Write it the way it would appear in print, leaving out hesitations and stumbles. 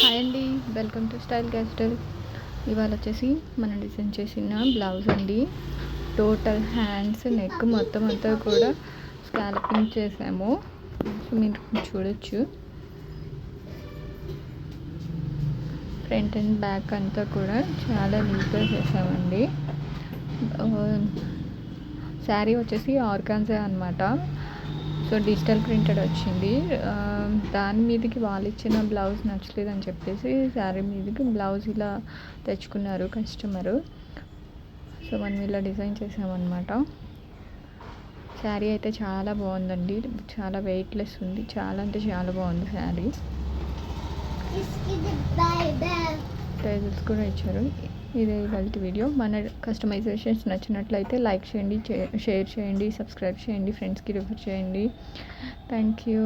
Hi అండి, welcome to style castle. ఇవాళ వచ్చేసి మనం డిజైన్ చేసిన బ్లౌజ్ అండి. టోటల్ హ్యాండ్స్, నెక్ మొత్తం అంతా కూడా స్కాలపింగ్ చేసాము. సో మీరు చూడొచ్చు, ఫ్రంట్ అండ్ బ్యాక్ అంతా కూడా చాలా నీట్గా చేసామండి. శారీ వచ్చేసి ఆర్గాన్జా అనమాట. సో డిజిటల్ ప్రింటెడ్ వచ్చింది. దాని మీదకి వాళ్ళు ఇచ్చిన బ్లౌజ్ నచ్చలేదని చెప్పేసి శారీ మీదకి బ్లౌజ్ ఇలా తెచ్చుకున్నారు కస్టమరు. సో మనం ఇలా డిజైన్ చేసామన్నమాట. శారీ అయితే చాలా బాగుందండి, చాలా వెయిట్లెస్ ఉంది, చాలా అంటే చాలా బాగుంది శారీ. టైటిల్స్ కూడా ఇచ్చారు. ఇదే ఇవాళ వీడియో. మన కస్టమైజేషన్స్ నచ్చినట్లయితే లైక్ చేయండి, షేర్ చేయండి, సబ్స్క్రైబ్ చేయండి, ఫ్రెండ్స్కి రిఫర్ చేయండి. Thank you.